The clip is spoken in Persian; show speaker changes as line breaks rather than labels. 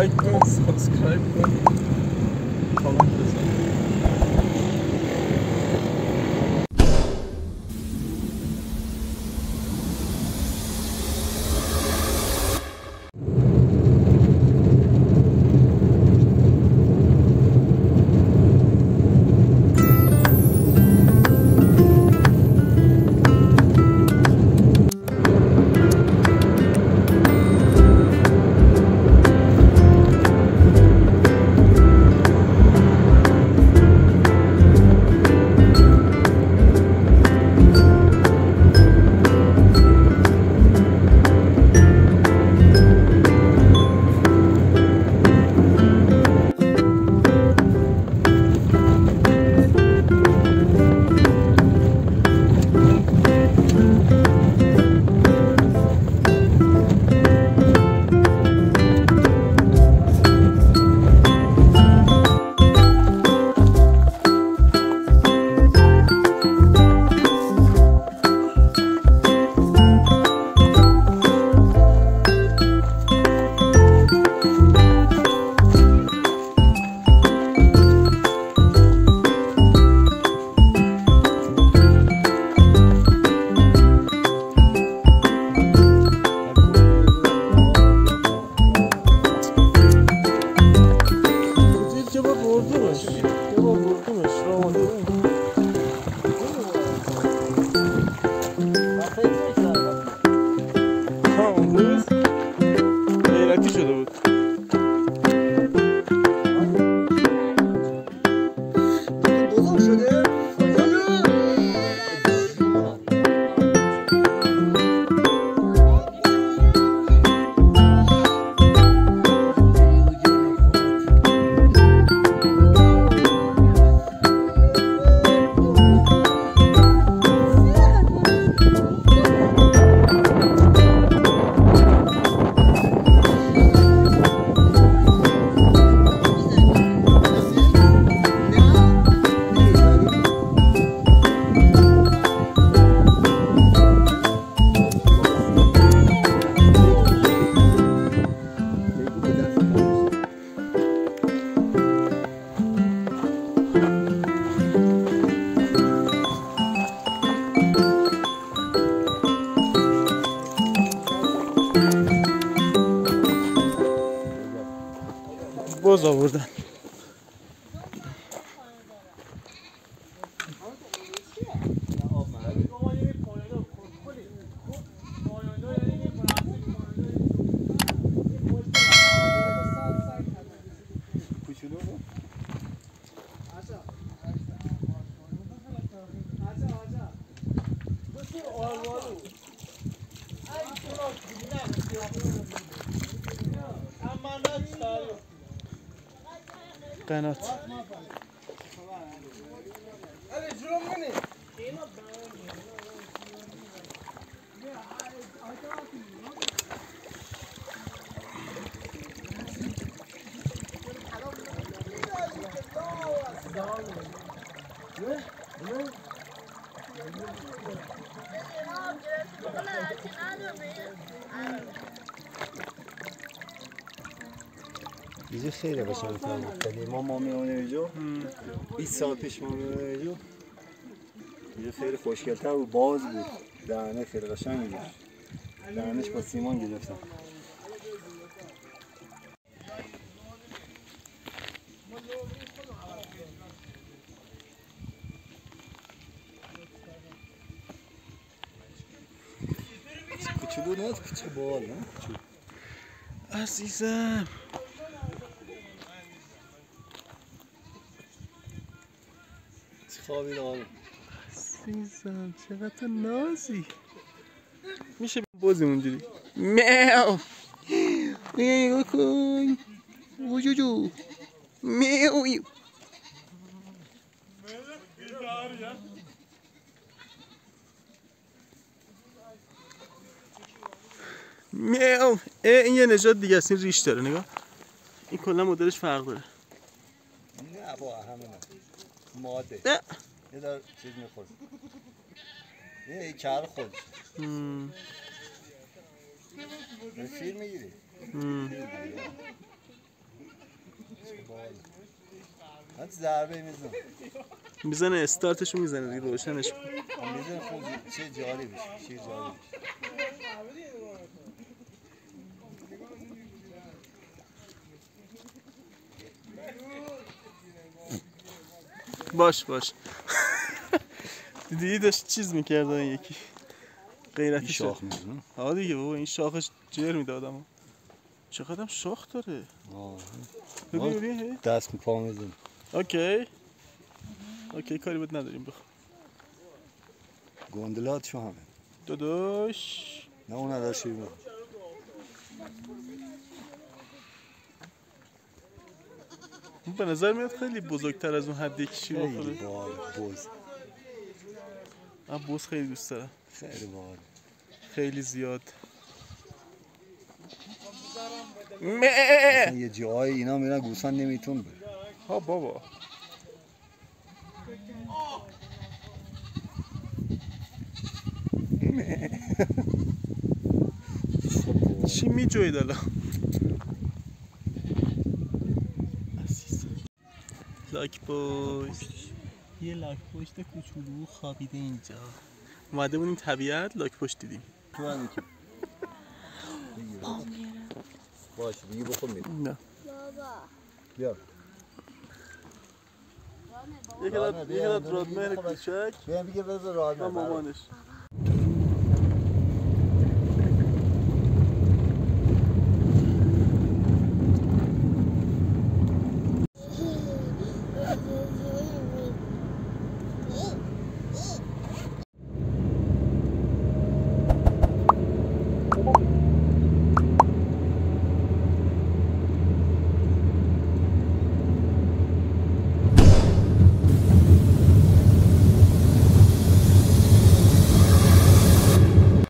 لایک کن، سابسکرایب کن، کامنت بزن. باز آوردن. قنات
اینجا خیلی قشنگ‌تر بود. ما می‌اونیم اینجا 20 سال پیش ما می‌اونیم اینجا خیلی خوشگل‌تر و باز بود. دهنه خیلی قشنگی بود. دهنش با سیمان گرفتم. کوچولو نه کوچه بال نه
عزیزم.
خوابید آقا.
عزیزم چقدر نازی. میشه بازی اونجوری میاو میاو کن وجوجو میاو میاو. این یه نژاد دیگه است. این ریش داره نگاه. این کلا مدلش فرق داره.
نه با همه ماده یه دار چیز میخورد یه کار خود فیلم میگیری هات ضربه میزنه.
میزنه استارتشو میزنه دیگه روشنش.
میزنه خود چه جالب بشه. چه جالب بشه.
باش دیدی داشت چیز میکردن یکی غیرتی
شاخ میزنه.
ها دیگه بابا این شاخش جر میده آدمو. چقدر شاخ داره. ببین
دست پا میزنه.
اوکی کاری بود نداریم بخوام.
گندلات شو همه
داداش
نه اون نداشت شیرین.
به نظر میاد خیلی بزرگتر از اون حدی که شیر بخوره.
خیلی باحال بز.
من بز خیلی دوست دارم.
خیلی باحال.
خیلی زیاد.
یه جای اینا میرن گوسفند نمیتون بره.
ها بابا. چی میجوید الان؟ لاک پشت. یه لاک پشت کوچولو خوابیده اینجا. اومده بودیم طبیعت لاک پشت دیدیم.
تو هم یکی. باشه دیگه بخور میریم.
نه.
بابا.
بیا.
یکی داد رادمهر کوچک.
بیا بگه بذار راه
و مامانش.